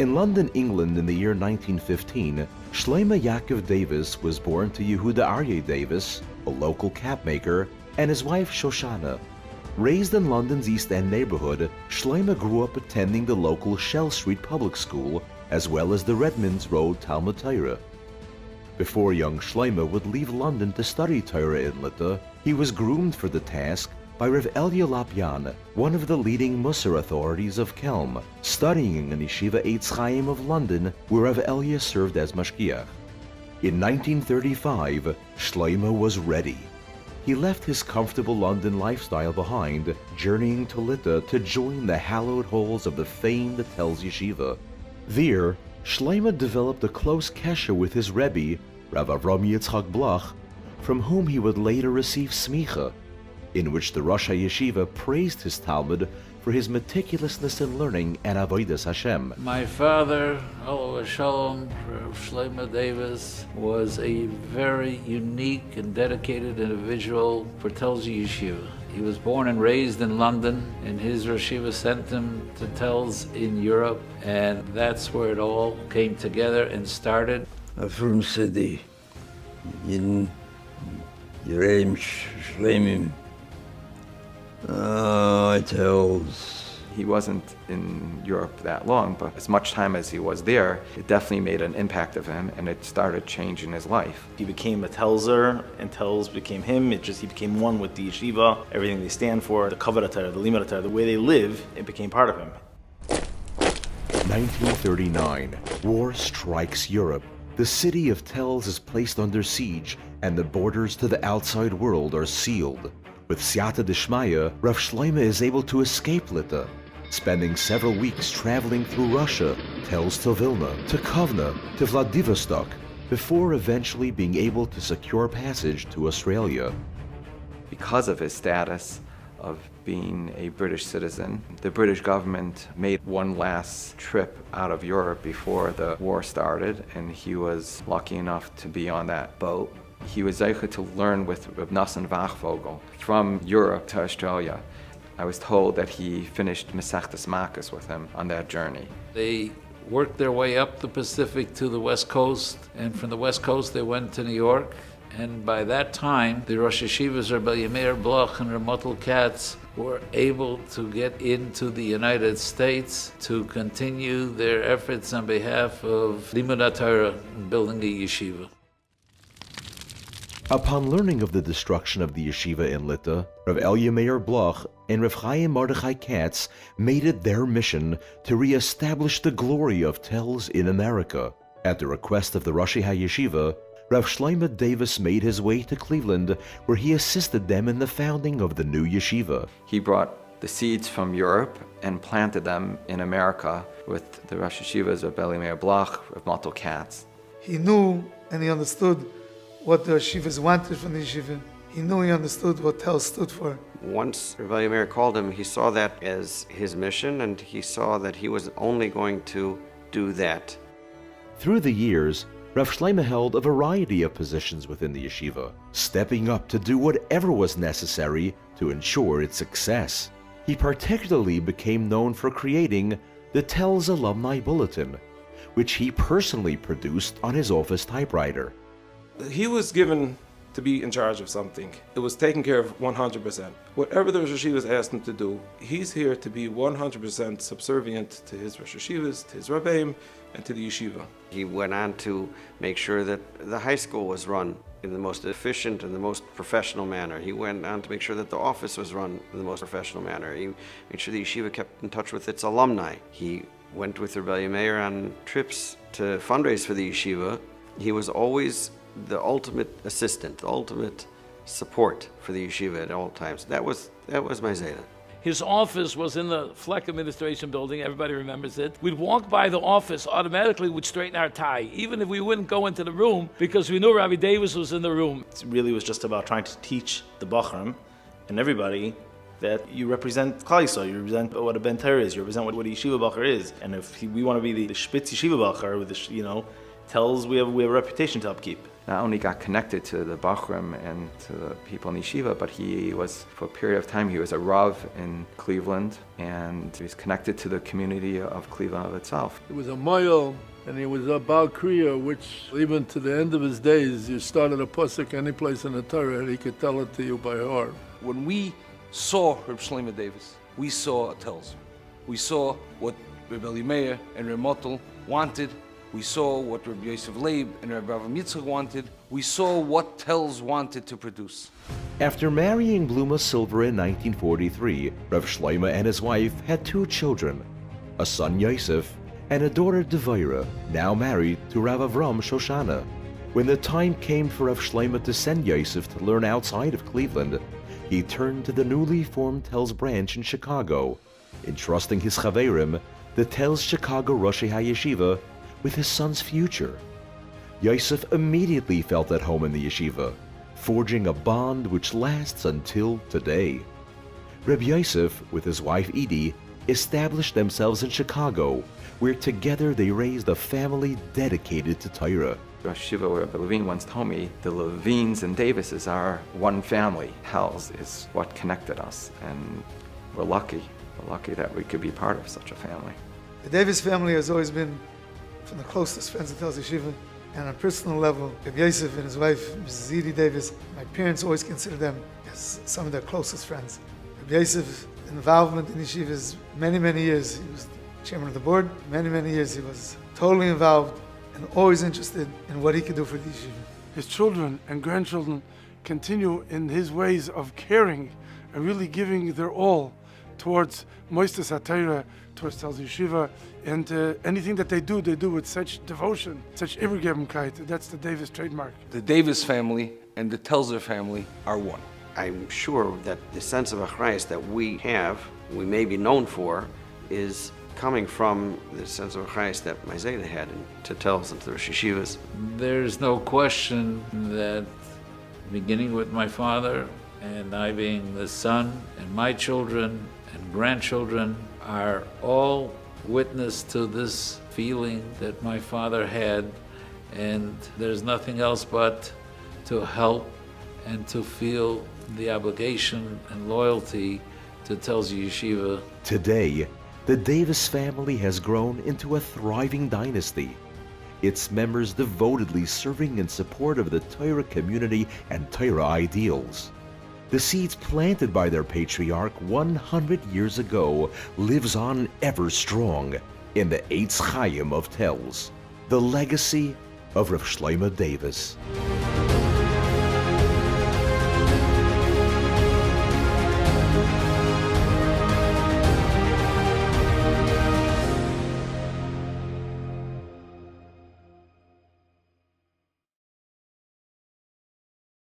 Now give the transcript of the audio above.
In London, England in the year 1915, Shlomo Yaakov Davis was born to Yehuda Aryeh Davis, a local cap maker, and his wife Shoshana. Raised in London's East End neighborhood, Shlomo grew up attending the local Shell Street Public School as well as the Redmonds Road Talmud Torah. Before young Shlomo would leave London to study Torah in Litta, he was groomed for the task by Rav Elia Lapyan, one of the leading Musar authorities of Kelm, studying in Yeshiva Eitz Chaim of London, where Rav Elia served as mashgiach. In 1935, Shlomo was ready. He left his comfortable London lifestyle behind, journeying to Litta to join the hallowed halls of the famed Telshe Yeshiva. There, Shlomo developed a close kesher with his Rebbe, Rav Avram Yitzchak Bloch, from whom he would later receive smicha, in which the Rosh HaYeshiva praised his Talmud for his meticulousness in learning and avodas Hashem. My father, Rav Shlomo, Rav Shlomo Davis, was a very unique and dedicated individual for Telshe Yeshiva. He was born and raised in London, and his Yeshiva sent him to Tels in Europe, and that's where it all came together and started. From City, in Yereim Shlemim, Tels. He wasn't in Europe that long, but as much time as he was there, it definitely made an impact of him, and it started changing his life. He became a Telzer, and Tels became him. He became one with the Yeshiva, everything they stand for, the Kavod HaTorah, the Limud HaTorah, the way they live, it became part of him. 1939, war strikes Europe. The city of Tels is placed under siege, and the borders to the outside world are sealed. With Siyata Dishmaya, Rav Shlomo is able to escape Litta, spending several weeks traveling through Russia, Tels to Vilna, to Kovna, to Vladivostok, before eventually being able to secure passage to Australia. Because of his status of being a British citizen, the British government made one last trip out of Europe before the war started, and he was lucky enough to be on that boat. He was able to learn with Reb Nosson Wachvogel from Europe to Australia. I was told that he finished Masechtas Makkos with him on that journey. They worked their way up the Pacific to the West Coast, and from the West Coast they went to New York. And by that time, the Rosh Hashivas, Rabbi Yameir Bloch and Ramotel Katz, were able to get into the United States to continue their efforts on behalf of Limud HaTorah and building the yeshiva. Upon learning of the destruction of the yeshiva in Litta, Rav Elia Meir Bloch and Rav Chaim Mordechai Katz made it their mission to re-establish the glory of Tels in America. At the request of the Rosh HaYeshiva, Rav Shlomo Davis made his way to Cleveland, where he assisted them in the founding of the new yeshiva. He brought the seeds from Europe and planted them in America with the Rosh Hashivas of Rav Meir Bloch, Rav Motel Katz. He knew and he understood what the yeshivas wanted from the yeshiva. He knew he understood what Tels stood for. Once Rav Meir called him, he saw that as his mission, and he saw that he was only going to do that. Through the years, Rav Shlomo held a variety of positions within the yeshiva, stepping up to do whatever was necessary to ensure its success. He particularly became known for creating the Tels Alumni Bulletin, which he personally produced on his office typewriter. He was given to be in charge of something. It was taken care of 100%. Whatever the Rosh Hashivas asked him to do, he's here to be 100% subservient to his Rosh Hashivas, to his Rabbeim, and to the yeshiva. He went on to make sure that the high school was run in the most efficient and the most professional manner. He went on to make sure that the office was run in the most professional manner. He made sure the yeshiva kept in touch with its alumni. He went with Rebbe Meir on trips to fundraise for the yeshiva. He was always the ultimate assistant, the ultimate support for the yeshiva at all times. That was my Zeta. His office was in the Fleck Administration Building, everybody remembers it. We'd walk by the office, automatically we'd straighten our tie, even if we wouldn't go into the room, because we knew Rabbi Davis was in the room. It really was just about trying to teach the Bachram and everybody that you represent Klal Yisrael, you represent what a Ben Torah is, you represent what a Yeshiva Bacher is. And if we want to be the Spitz Yeshiva Bacher with the, Tels we have a reputation to upkeep. not only got connected to the Bachrim and to the people in Yeshiva, but he was, for a period of time, he was a Rav in Cleveland, and he was connected to the community of Cleveland itself. He was a Moyel, and he was a Baal Kriya, which even to the end of his days, you started a pasuk any place in the Torah, and he could tell it to you by heart. When we saw Rav Shlomo Davis, we saw a Telshe. We saw what Rabbi Meir and Reb Motel wanted. We saw what Rabbi Yosef Leib and Rabbi Avraham Yitzchak wanted. We saw what Telshe wanted to produce. After marrying Bluma Silver in 1943, Rav Shlomo and his wife had 2 children, a son Yosef and a daughter Devira, now married to Rav Avram Shoshana. When the time came for Rav Shlomo to send Yosef to learn outside of Cleveland, he turned to the newly formed Telshe branch in Chicago, entrusting his chaverim, the Telshe Chicago Rosh HaYeshiva, with his son's future. Yosef immediately felt at home in the yeshiva, forging a bond which lasts until today. Reb Yosef, with his wife Edie, established themselves in Chicago, where together they raised a family dedicated to Torah. Rosh Yeshiva Rabbi Levine once told me, the Levines and Davises are one family. Telshe is what connected us, and we're lucky. We're lucky that we could be part of such a family. The Davis family has always been from the closest friends of Telshe Yeshiva, and on a personal level, Reb Yosef and his wife, Mrs. Edie Davis, my parents always consider them as some of their closest friends. Reb Yosef's involvement in Yeshiva is many, many years. He was chairman of the board. Many, many years he was totally involved and always interested in what he could do for the Yeshiva. His children and grandchildren continue in his ways of caring and really giving their all towards Moistus HaTorah, towards Telshe Yeshiva, and anything that they do with such devotion, such Ibergebenkeit. That's the Davis trademark. The Davis family and the Telshe family are one. I'm sure that the sense of achrayus that we have, we may be known for, is coming from the sense of achrayus that my Zayda had to Telshe and to the Rosh Yeshivas. There's no question that beginning with my father and I being the son, and my children and grandchildren are all witness to this feeling that my father had, and there's nothing else but to help and to feel the obligation and loyalty to Telshe Yeshiva. Today, the Davis family has grown into a thriving dynasty, its members devotedly serving in support of the Torah community and Torah ideals. The seeds planted by their patriarch 100 years ago lives on ever strong in the Eitz Chaim of Telshe, the legacy of Rav Shlomo Davis.